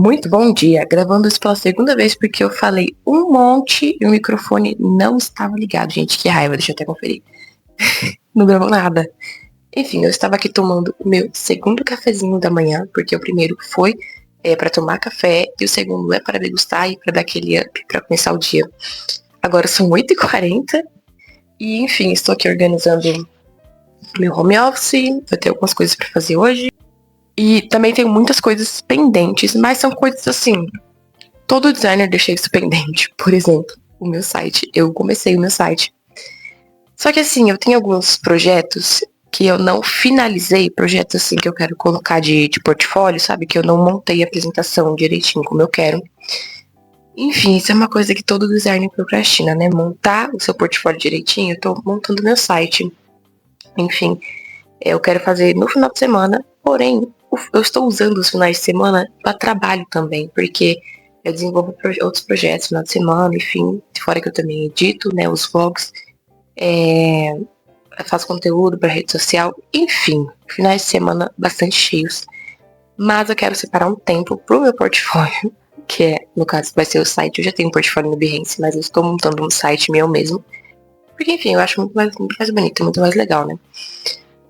Muito bom dia, gravando isso pela segunda vez porque eu falei um monte e o microfone não estava ligado, gente, que raiva, deixa eu até conferir. Não gravou nada. Enfim, eu estava aqui tomando o meu segundo cafezinho da manhã, porque o primeiro foi para tomar café e o segundo é para degustar e para dar aquele up para começar o dia. Agora são 8h40 e, enfim, estou aqui organizando meu home office, vou ter algumas coisas para fazer hoje. E também tenho muitas coisas pendentes, mas são coisas assim, todo designer deixa isso pendente. Por exemplo, o meu site. Eu comecei o meu site. Só que assim, eu tenho alguns projetos que eu não finalizei, projetos assim que eu quero colocar de portfólio, sabe? Que eu não montei a apresentação direitinho como eu quero. Enfim, isso é uma coisa que todo designer procrastina, né? Montar o seu portfólio direitinho. Eu tô montando meu site. Enfim, eu quero fazer no final de semana, porém, eu estou usando os finais de semana para trabalho também, porque eu desenvolvo outros projetos no final de semana, enfim, fora que eu também edito, né, os vlogs, faço conteúdo para rede social, enfim, finais de semana bastante cheios. Mas eu quero separar um tempo pro meu portfólio, que é, no caso, vai ser o site. Eu já tenho um portfólio no Behance, mas eu estou montando um site meu mesmo. Porque, enfim, eu acho muito mais bonito, muito mais legal, né?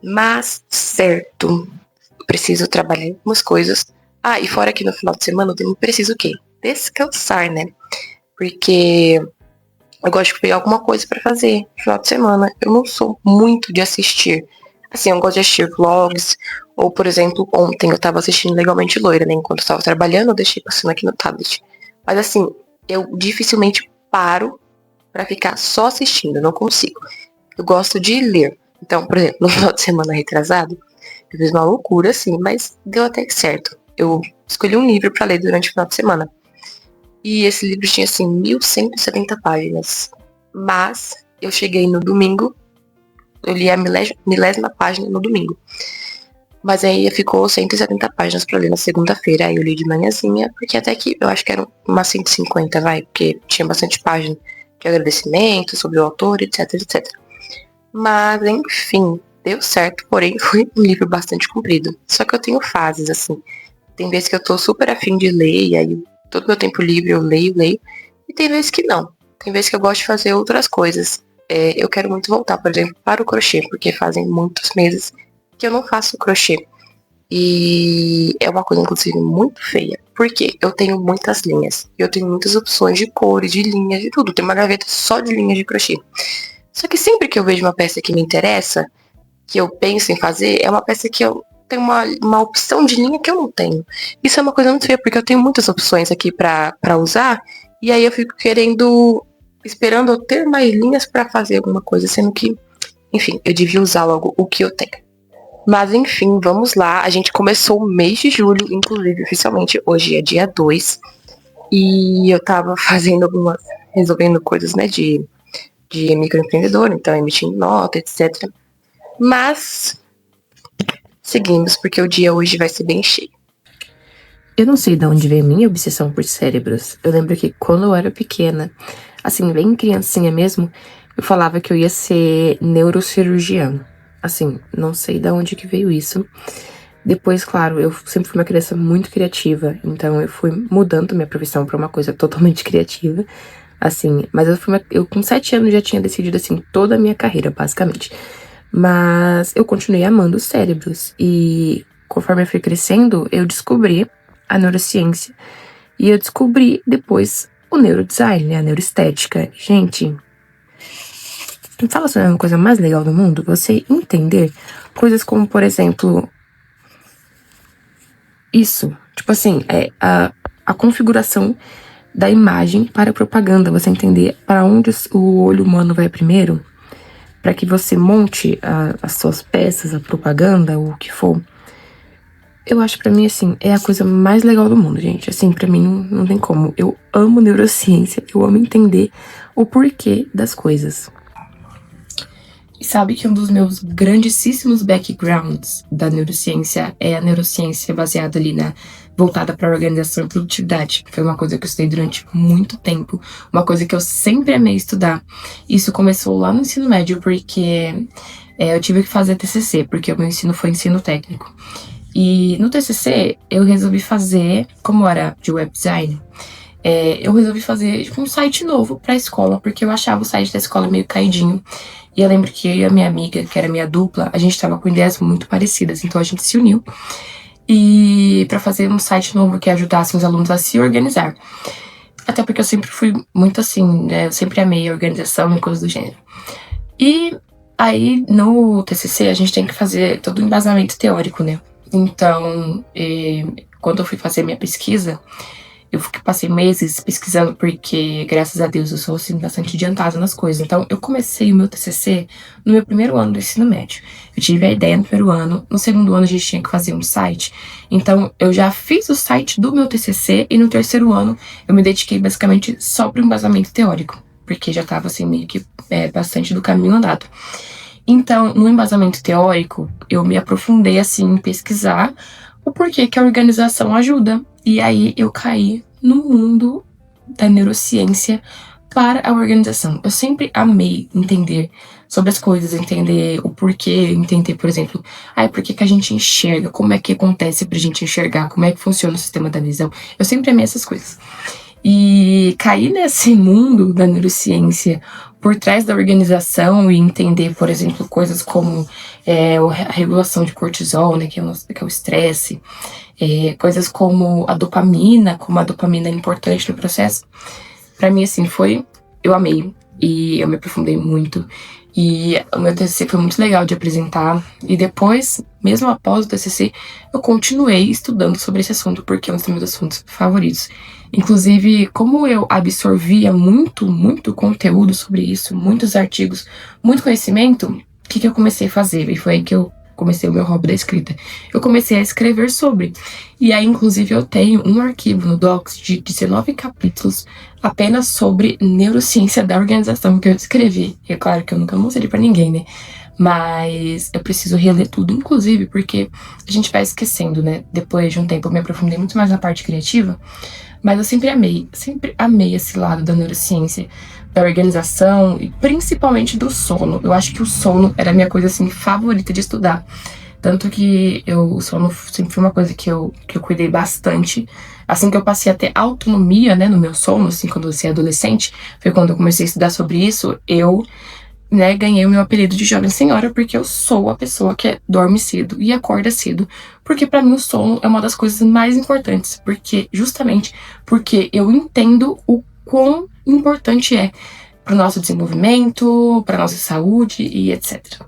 Mas, certo, preciso trabalhar em algumas coisas. E fora que no final de semana eu também preciso o quê? Descansar, né? Porque eu gosto de pegar alguma coisa pra fazer no final de semana. Eu não sou muito de assistir. Assim, eu gosto de assistir vlogs. Ou, por exemplo, ontem eu tava assistindo Legalmente Loira, né? Enquanto eu tava trabalhando, eu deixei passando aqui no tablet. Mas assim, eu dificilmente paro pra ficar só assistindo. Eu não consigo. Eu gosto de ler. Então, por exemplo, no final de semana retrasado, eu fiz uma loucura, assim, mas deu até certo. Eu escolhi um livro pra ler durante o final de semana. E esse livro tinha, assim, 1170 páginas. Mas eu cheguei no domingo, eu li a milésima página no domingo. Mas aí ficou 170 páginas pra ler na segunda-feira. Aí eu li de manhãzinha, porque até que eu acho que eram umas 150, porque tinha bastante página de agradecimento sobre o autor, etc, etc. Mas, enfim, deu certo, porém foi um livro bastante comprido. Só que eu tenho fases, assim. Tem vezes que eu tô super afim de ler, e aí todo meu tempo livre eu leio. E tem vezes que não. Tem vezes que eu gosto de fazer outras coisas. Eu quero muito voltar, por exemplo, para o crochê, porque fazem muitos meses que eu não faço crochê. E é uma coisa, inclusive, muito feia. Porque eu tenho muitas linhas. Eu tenho muitas opções de cores, de linhas, de tudo. Tem uma gaveta só de linhas de crochê. Só que sempre que eu vejo uma peça que me interessa, que eu penso em fazer, é uma peça que eu tenho uma opção de linha que eu não tenho. Isso é uma coisa muito feia, porque eu tenho muitas opções aqui pra usar, e aí eu fico esperando eu ter mais linhas pra fazer alguma coisa, sendo que, enfim, eu devia usar logo o que eu tenho. Mas enfim, vamos lá. A gente começou o mês de julho, inclusive, oficialmente, hoje é dia 2, e eu tava resolvendo coisas, né, de microempreendedor, então emitindo nota, etc. Mas seguimos, porque o dia hoje vai ser bem cheio. Eu não sei de onde veio minha obsessão por cérebros. Eu lembro que quando eu era pequena, assim, bem criancinha mesmo, eu falava que eu ia ser neurocirurgiã. Assim, não sei de onde que veio isso. Depois, claro, eu sempre fui uma criança muito criativa, então eu fui mudando minha profissão pra uma coisa totalmente criativa. Assim, mas eu com 7 anos já tinha decidido, assim, toda a minha carreira, basicamente. Mas eu continuei amando os cérebros. E conforme eu fui crescendo, eu descobri a neurociência. E eu descobri depois o neurodesign, né? A neuroestética. Gente, não fala sobre uma coisa mais legal do mundo? Você entender coisas como, por exemplo, isso. Tipo assim, a configuração da imagem para a propaganda. Você entender para onde o olho humano vai primeiro, para que você monte as suas peças, a propaganda, ou o que for. Eu acho pra mim, assim, é a coisa mais legal do mundo, gente. Assim, pra mim não tem como. Eu amo neurociência, eu amo entender o porquê das coisas. E sabe que um dos meus grandíssimos backgrounds da neurociência é a neurociência baseada ali voltada para organização e produtividade. Foi uma coisa que eu estudei durante muito tempo, uma coisa que eu sempre amei estudar. Isso começou lá no ensino médio, porque eu tive que fazer TCC, porque o meu ensino foi ensino técnico. E no TCC, eu resolvi fazer, como era de web design, eu resolvi fazer tipo, um site novo pra escola, porque eu achava o site da escola meio caidinho. E eu lembro que eu e a minha amiga, que era minha dupla, a gente tava com ideias muito parecidas, então a gente se uniu e para fazer um site novo que ajudasse os alunos a se organizar. Até porque eu sempre fui muito assim, né? Eu sempre amei a organização e coisas do gênero. E aí, no TCC, a gente tem que fazer todo o embasamento teórico, né? Então, quando eu fui fazer minha pesquisa, eu passei meses pesquisando porque, graças a Deus, eu sou, assim, bastante adiantada nas coisas. Então, eu comecei o meu TCC no meu primeiro ano do ensino médio. Eu tive a ideia no primeiro ano. No segundo ano, a gente tinha que fazer um site. Então, eu já fiz o site do meu TCC e no terceiro ano, eu me dediquei basicamente só para o embasamento teórico. Porque já estava, assim, meio que bastante do caminho andado. Então, no embasamento teórico, eu me aprofundei, assim, em pesquisar o porquê que a organização ajuda. E aí eu caí no mundo da neurociência para a organização. Eu sempre amei entender sobre as coisas, entender o porquê, entender, por exemplo, por que a gente enxerga, como é que acontece pra gente enxergar, como é que funciona o sistema da visão. Eu sempre amei essas coisas. E cair nesse mundo da neurociência por trás da organização e entender, por exemplo, coisas como a regulação de cortisol, né, que é o estresse, coisas como a dopamina é importante no processo. Pra mim, assim, eu amei e eu me aprofundei muito. E o meu TCC foi muito legal de apresentar. E depois, mesmo após o TCC, eu continuei estudando sobre esse assunto, porque é um dos meus assuntos favoritos. Inclusive, como eu absorvia muito conteúdo sobre isso, muitos artigos, muito conhecimento, o que eu comecei a fazer? E foi aí que eu comecei o meu hobby da escrita. Eu comecei a escrever sobre. E aí, inclusive, eu tenho um arquivo no Docs de 19 capítulos apenas sobre neurociência da organização que eu escrevi. É claro que eu nunca mostrei pra ninguém, né? Mas eu preciso reler tudo, inclusive, porque a gente vai esquecendo, né? Depois de um tempo eu me aprofundei muito mais na parte criativa, mas eu sempre amei esse lado da neurociência, da organização e principalmente do sono. Eu acho que o sono era a minha coisa, assim, favorita de estudar. Tanto que o sono sempre foi uma coisa que eu cuidei bastante. Assim que eu passei a ter autonomia, né, no meu sono, assim, quando eu era adolescente, foi quando eu comecei a estudar sobre isso, eu, né, ganhei o meu apelido de jovem senhora, porque eu sou a pessoa que dorme cedo e acorda cedo. Porque pra mim o sono é uma das coisas mais importantes, justamente porque eu entendo o quão importante é pro nosso desenvolvimento, pra nossa saúde e etc.